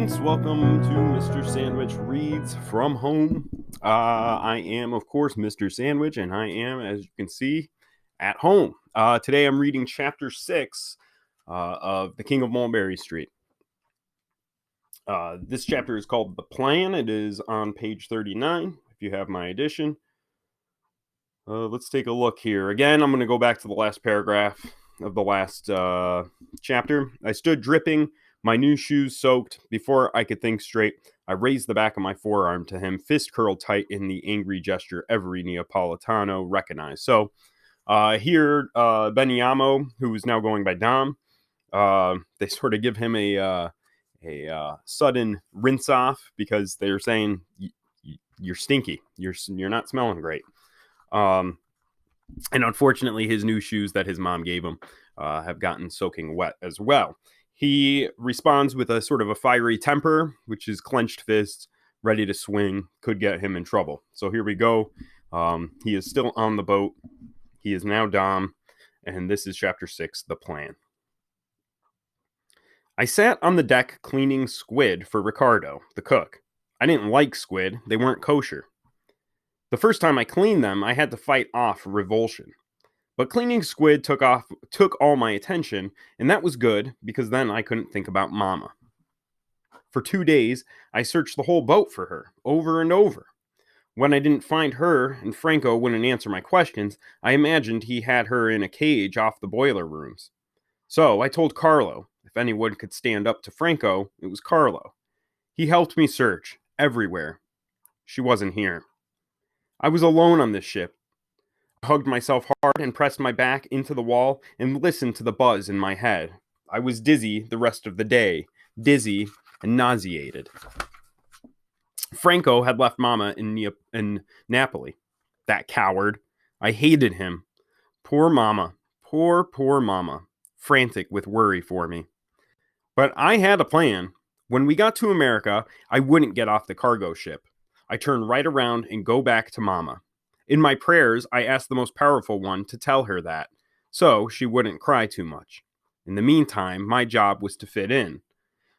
students, welcome to Mr. Sandwich Reads from Home. I am, of course, Mr. Sandwich, and I am, as you can see, at home. Today I'm reading Chapter 6 of The King of Mulberry Street. This chapter is called The Plan. It is on page 39, if you have my edition. Let's take a look here. Again, I'm going to go back to the last paragraph of the last chapter. I stood dripping, my new shoes soaked. Before I could think straight, I raised the back of my forearm to him, fist curled tight in the angry gesture every Neapolitano recognized. So here, Beniamo, who is now going by Dom, they sort of give him a sudden rinse off because they're saying, you're stinky. You're not smelling great. And unfortunately, his new shoes that his mom gave him have gotten soaking wet as well. He responds with a sort of a fiery temper, which is clenched fists, ready to swing, could get him in trouble. So here we go. He is still on the boat. He is now Dom, and this is Chapter 6, The Plan. I sat on the deck cleaning squid for Ricardo, the cook. I didn't like squid. They weren't kosher. The first time I cleaned them, I had to fight off revulsion. But cleaning squid took all my attention, and that was good because then I couldn't think about Mama. For 2 days, I searched the whole boat for her, over and over. When I didn't find her and Franco wouldn't answer my questions, I imagined he had her in a cage off the boiler rooms. So I told Carlo, if anyone could stand up to Franco, it was Carlo. He helped me search, everywhere. She wasn't here. I was alone on this ship. I hugged myself hard and pressed my back into the wall and listened to the buzz in my head. I was dizzy the rest of the day, dizzy and nauseated. Franco had left Mama in Napoli. That coward. I hated him. Poor Mama. Poor Mama. Frantic with worry for me. But I had a plan. When we got to America, I wouldn't get off the cargo ship. I turned right around and go back to Mama. In my prayers, I asked the most powerful one to tell her that, so she wouldn't cry too much. In the meantime, my job was to fit in.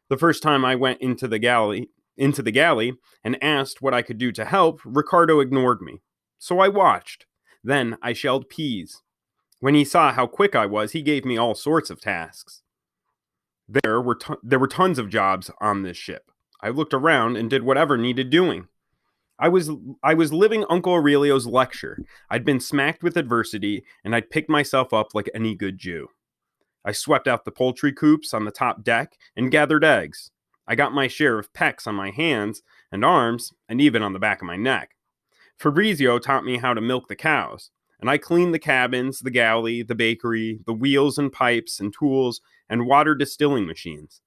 The first time I went into the galley and asked what I could do to help, Ricardo ignored me. So I watched. Then I shelled peas. When he saw how quick I was, he gave me all sorts of tasks. There were tons of jobs on this ship. I looked around and did whatever needed doing. I was living Uncle Aurelio's lecture. I'd been smacked with adversity, and I'd picked myself up like any good Jew. I swept out the poultry coops on the top deck and gathered eggs. I got my share of pecks on my hands and arms, and even on the back of my neck. Fabrizio taught me how to milk the cows, and I cleaned the cabins, the galley, the bakery, the wheels and pipes and tools, and water distilling machines.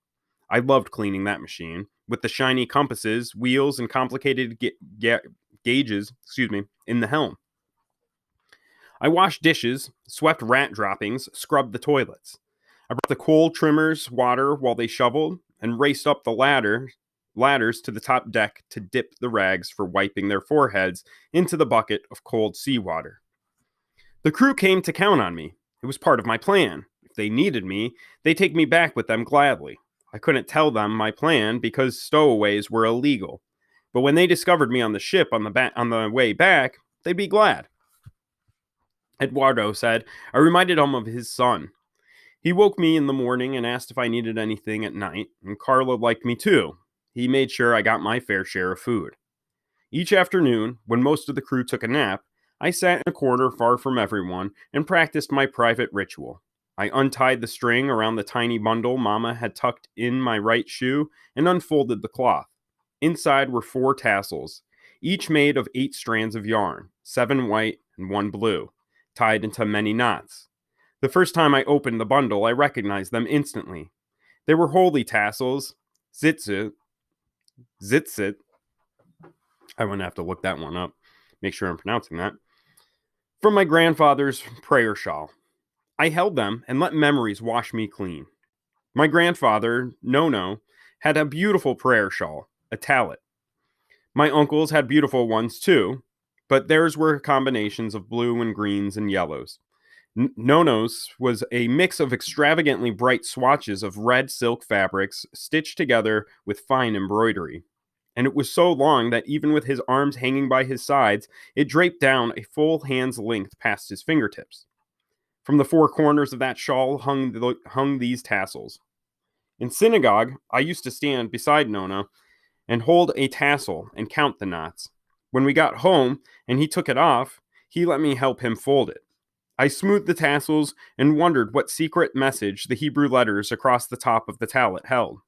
I loved cleaning that machine, with the shiny compasses, wheels, and complicated gauges, in the helm. I washed dishes, swept rat droppings, scrubbed the toilets. I brought the coal trimmers water while they shoveled, and raced up the ladders to the top deck to dip the rags for wiping their foreheads into the bucket of cold seawater. The crew came to count on me. It was part of my plan. If they needed me, they'd take me back with them gladly. I couldn't tell them my plan because stowaways were illegal. But when they discovered me on the ship on the way back, they'd be glad. Eduardo said I reminded him of his son. He woke me in the morning and asked if I needed anything at night, and Carlo liked me too. He made sure I got my fair share of food. Each afternoon, when most of the crew took a nap, I sat in a corner far from everyone and practiced my private ritual. I untied the string around the tiny bundle Mama had tucked in my right shoe and unfolded the cloth. Inside were 4 tassels, each made of 8 strands of yarn, 7 white and 1 blue, tied into many knots. The first time I opened the bundle, I recognized them instantly. They were holy tassels, zitzit. I wouldn't have to look that one up, make sure I'm pronouncing that. From my grandfather's prayer shawl. I held them and let memories wash me clean. My grandfather, Nono, had a beautiful prayer shawl, a tallit. My uncles had beautiful ones too, but theirs were combinations of blue and greens and yellows. Nono's was a mix of extravagantly bright swatches of red silk fabrics stitched together with fine embroidery. And it was so long that even with his arms hanging by his sides, it draped down a full hand's length past his fingertips. From the four corners of that shawl hung these tassels. In synagogue, I used to stand beside Nona and hold a tassel and count the knots. When we got home and he took it off, he let me help him fold it. I smoothed the tassels and wondered what secret message the Hebrew letters across the top of the tallit held.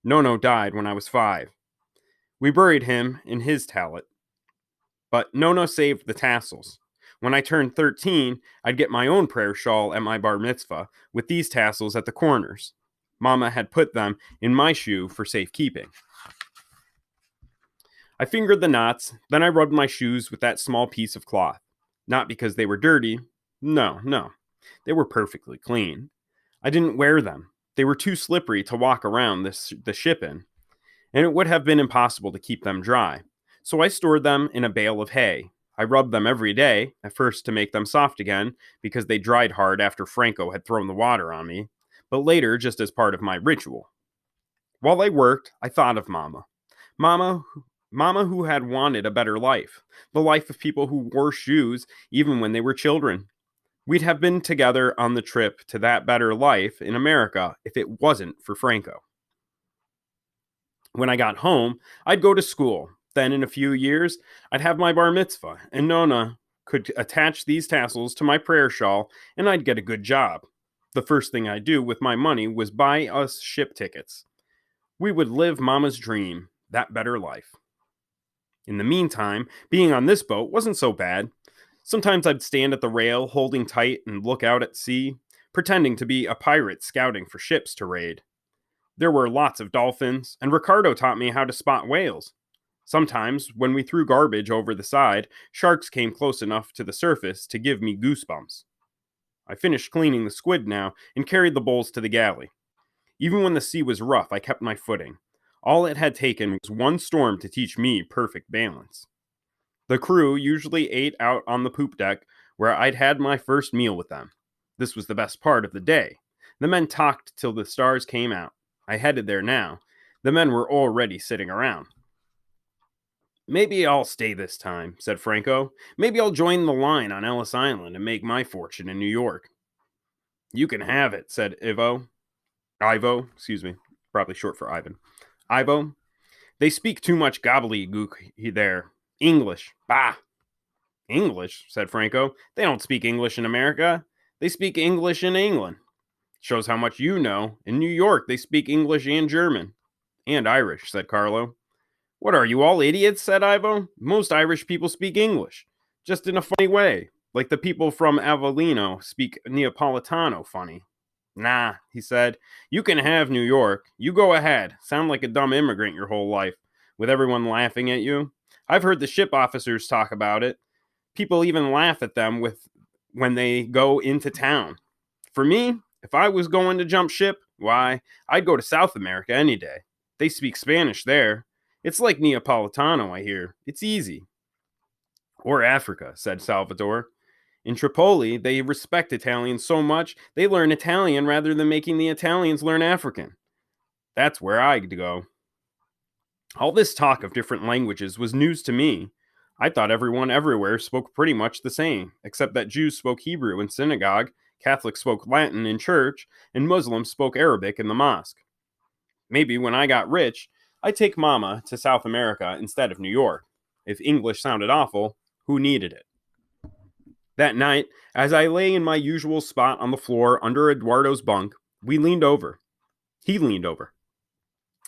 Nono died when I was 5. We buried him in his tallit. But Nono saved the tassels. When I turned 13, I'd get my own prayer shawl at my bar mitzvah with these tassels at the corners. Mama had put them in my shoe for safekeeping. I fingered the knots, then I rubbed my shoes with that small piece of cloth. Not because they were dirty. No. They were perfectly clean. I didn't wear them. They were too slippery to walk around the ship in, and it would have been impossible to keep them dry. So I stored them in a bale of hay. I rubbed them every day, at first to make them soft again, because they dried hard after Franco had thrown the water on me, but later just as part of my ritual. While I worked, I thought of Mama. Mama who had wanted a better life, the life of people who wore shoes even when they were children. We'd have been together on the trip to that better life in America if it wasn't for Franco. When I got home, I'd go to school. Then in a few years, I'd have my bar mitzvah, and Nona could attach these tassels to my prayer shawl, and I'd get a good job. The first thing I'd do with my money was buy us ship tickets. We would live Mama's dream, that better life. In the meantime, being on this boat wasn't so bad. Sometimes I'd stand at the rail, holding tight and look out at sea, pretending to be a pirate scouting for ships to raid. There were lots of dolphins, and Ricardo taught me how to spot whales. Sometimes, when we threw garbage over the side, sharks came close enough to the surface to give me goosebumps. I finished cleaning the squid now and carried the bowls to the galley. Even when the sea was rough, I kept my footing. All it had taken was one storm to teach me perfect balance. The crew usually ate out on the poop deck, where I'd had my first meal with them. This was the best part of the day. The men talked till the stars came out. I headed there now. The men were already sitting around. "Maybe I'll stay this time," said Franco. "Maybe I'll join the line on Ellis Island and make my fortune in New York." "You can have it," said Ivo, probably short for Ivan. "Ivo, they speak too much gobbledygook there. English. Bah!" "English," said Franco. "They don't speak English in America. They speak English in England. Shows how much you know. In New York, they speak English and German." "And Irish," said Carlo. "What are you, all idiots?" said Ivo. "Most Irish people speak English, just in a funny way, like the people from Avellino speak Neapolitano funny." "Nah," he said. "You can have New York. You go ahead. Sound like a dumb immigrant your whole life, with everyone laughing at you. I've heard the ship officers talk about it. People even laugh at them when they go into town. For me, if I was going to jump ship, why, I'd go to South America any day. They speak Spanish there. It's like Neapolitano, I hear. It's easy." "Or Africa," said Salvador. "In Tripoli, they respect Italians so much, they learn Italian rather than making the Italians learn African. That's where I'd go." All this talk of different languages was news to me. I thought everyone everywhere spoke pretty much the same, except that Jews spoke Hebrew in synagogue, Catholics spoke Latin in church, and Muslims spoke Arabic in the mosque. Maybe when I got rich, I'd take Mama to South America instead of New York. If English sounded awful, who needed it? That night, as I lay in my usual spot on the floor under Eduardo's bunk, He leaned over.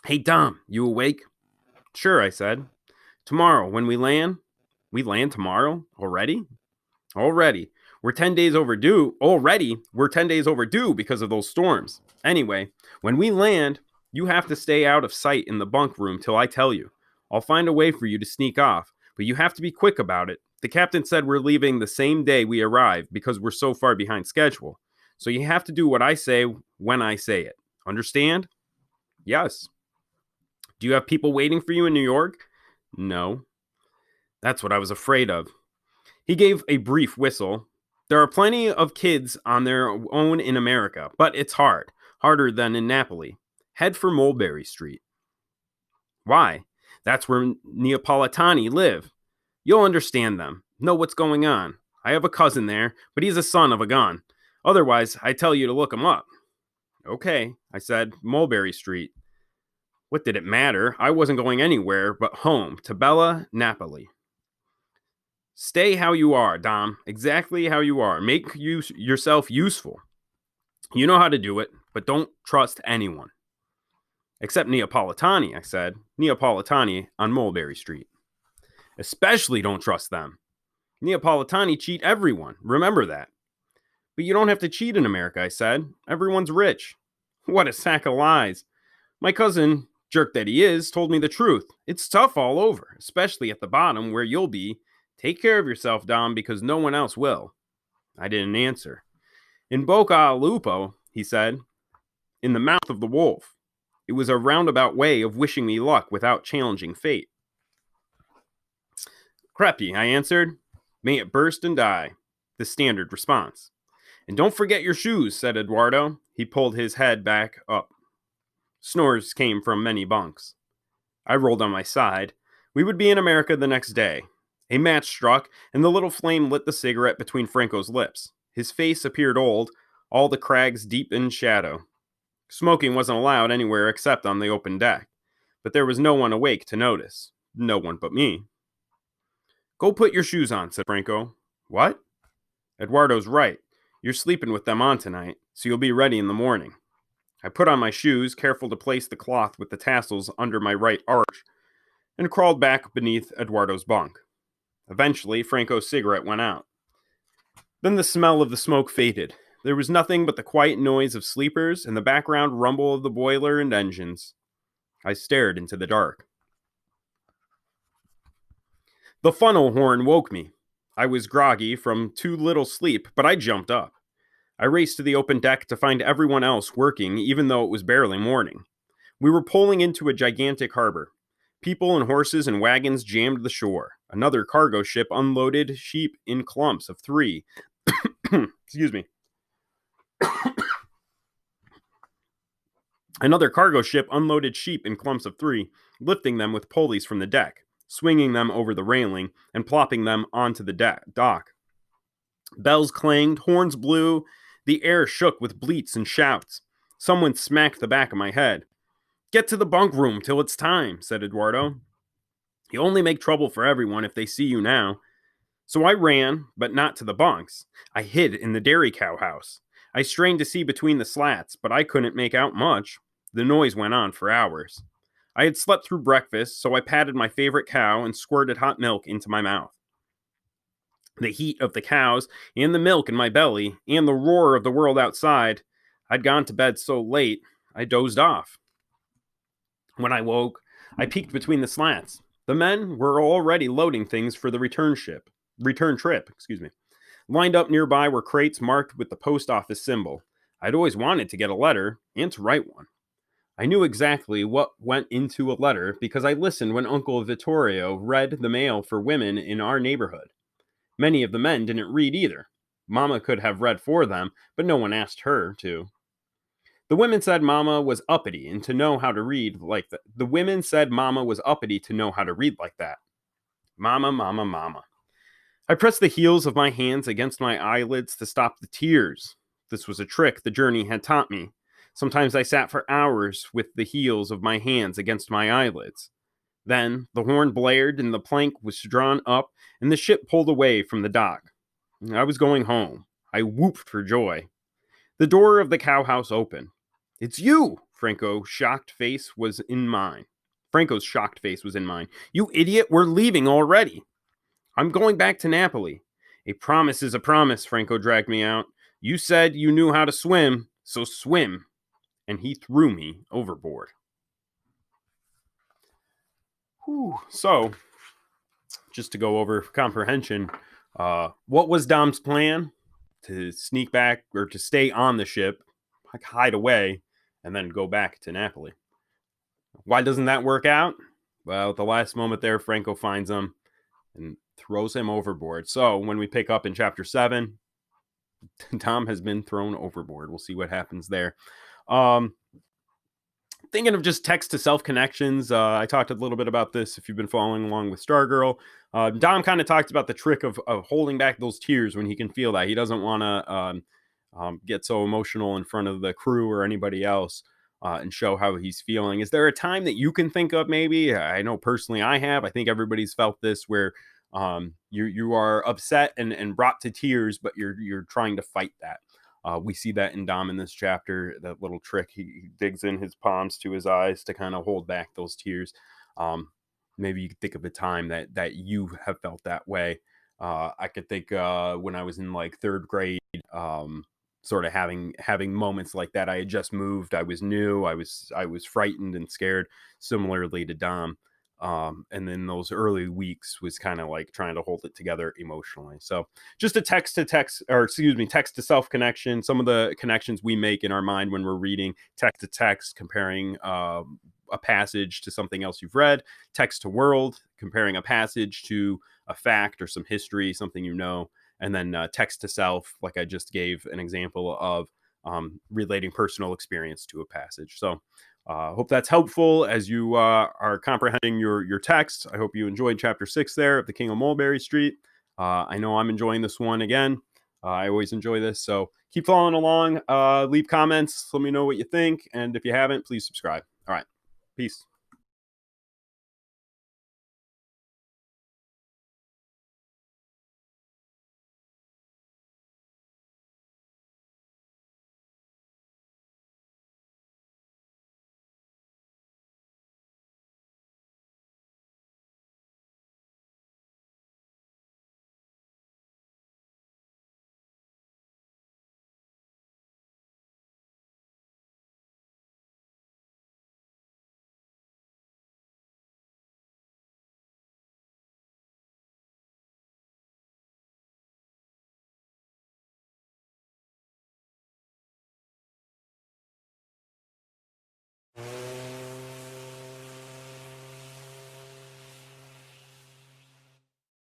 "Hey, Tom, you awake?" "Sure," I said. "Tomorrow, when we land?" "We land tomorrow? Already?" "Already. We're 10 days overdue. Already, we're 10 days overdue because of those storms. Anyway, when we land, you have to stay out of sight in the bunk room till I tell you. I'll find a way for you to sneak off, but you have to be quick about it. The captain said we're leaving the same day we arrive because we're so far behind schedule. So you have to do what I say when I say it. Understand?" "Yes." "Do you have people waiting for you in New York?" "No." "That's what I was afraid of." He gave a brief whistle. There are plenty of kids on their own in America, but it's hard. Harder than in Napoli. Head for Mulberry Street. Why? That's where Neapolitani live. You'll understand them. Know what's going on. I have a cousin there, but he's a son of a gun. Otherwise, I tell you to look him up. Okay, I said, Mulberry Street. What did it matter? I wasn't going anywhere but home to Bella, Napoli. Stay how you are, Dom. Exactly how you are. Make yourself useful. You know how to do it, but don't trust anyone. Except Neapolitani, I said. Neapolitani on Mulberry Street. Especially don't trust them. Neapolitani cheat everyone. Remember that. But you don't have to cheat in America, I said. Everyone's rich. What a sack of lies. My cousin, jerk that he is, told me the truth. It's tough all over, especially at the bottom where you'll be. Take care of yourself, Dom, because no one else will. I didn't answer. In Boca al Lupo, he said, in the mouth of the wolf. It was a roundabout way of wishing me luck without challenging fate. Crepi, I answered. May it burst and die. The standard response. And don't forget your shoes, said Eduardo. He pulled his head back up. Snores came from many bunks. I rolled on my side. We would be in America the next day. A match struck, and the little flame lit the cigarette between Franco's lips. His face appeared old, all the crags deep in shadow. Smoking wasn't allowed anywhere except on the open deck, but there was no one awake to notice. No one but me. Go put your shoes on, said Franco. What? Eduardo's right. You're sleeping with them on tonight, so you'll be ready in the morning. I put on my shoes, careful to place the cloth with the tassels under my right arch, and crawled back beneath Eduardo's bunk. Eventually, Franco's cigarette went out. Then the smell of the smoke faded. There was nothing but the quiet noise of sleepers and the background rumble of the boiler and engines. I stared into the dark. The funnel horn woke me. I was groggy from too little sleep, but I jumped up. I raced to the open deck to find everyone else working, even though it was barely morning. We were pulling into a gigantic harbor. People and horses and wagons jammed the shore. Another cargo ship unloaded sheep in clumps of 3. Excuse me. Another cargo ship unloaded sheep in clumps of 3, lifting them with pulleys from the deck, swinging them over the railing, and plopping them onto the dock. Bells clanged, horns blew, the air shook with bleats and shouts. Someone smacked the back of my head. Get to the bunk room till it's time, said Eduardo. You only make trouble for everyone if they see you now. So I ran, but not to the bunks. I hid in the dairy cow house. I strained to see between the slats, but I couldn't make out much. The noise went on for hours. I had slept through breakfast, so I patted my favorite cow and squirted hot milk into my mouth. The heat of the cows, and the milk in my belly, and the roar of the world outside. I'd gone to bed so late, I dozed off. When I woke, I peeked between the slats. The men were already loading things for the return trip. Lined up nearby were crates marked with the post office symbol. I'd always wanted to get a letter and to write one. I knew exactly what went into a letter because I listened when Uncle Vittorio read the mail for women in our neighborhood. Many of the men didn't read either. Mama could have read for them, but no one asked her to. The women said Mama was uppity and to know how to read like that. The women said Mama was uppity to know how to read like that. Mama, mama, mama. I pressed the heels of my hands against my eyelids to stop the tears. This was a trick the journey had taught me. Sometimes I sat for hours with the heels of my hands against my eyelids. Then the horn blared and the plank was drawn up and the ship pulled away from the dock. I was going home. I whooped for joy. The door of the cowhouse opened. It's you! Franco's shocked face was in mine. You idiot, we're leaving already. I'm going back to Napoli. A promise is a promise, Franco dragged me out. You said you knew how to swim, so swim. And he threw me overboard. So, just to go over comprehension, what was Dom's plan? To sneak back or to stay on the ship, like hide away, and then go back to Napoli. Why doesn't that work out? Well, at the last moment there, Franco finds him and throws him overboard. So when we pick up in chapter 7, Tom has been thrown overboard. We'll see what happens there. Um, Thinking of just text to self connections. I talked a little bit about this if you've been following along with Stargirl. Dom kind of talked about the trick of holding back those tears when he can feel that. He doesn't want to get so emotional in front of the crew or anybody else and show how he's feeling. Is there a time that you can think of maybe? I know personally I have. I think everybody's felt this where you are upset and brought to tears, but you're trying to fight that. We see that in Dom in this chapter, that little trick. He digs in his palms to his eyes to kind of hold back those tears. Maybe you could think of a time that you have felt that way. I could think when I was in like third grade, sort of having moments like that. I had just moved. I was new. I was frightened and scared, similarly to Dom. And then those early weeks was kind of like trying to hold it together emotionally. So just a text to text, or excuse me, text to self connection. Some of the connections we make in our mind when we're reading: text to text, comparing a passage to something else you've read; text to world, comparing a passage to a fact or some history, something you know; and then text to self, like I just gave an example of relating personal experience to a passage. So hope that's helpful as you are comprehending your text. I hope you enjoyed chapter 6 there of The King of Mulberry Street. I know I'm enjoying this one again. I always enjoy this. So keep following along. Leave comments. Let me know what you think. And if you haven't, please subscribe. All right. Peace.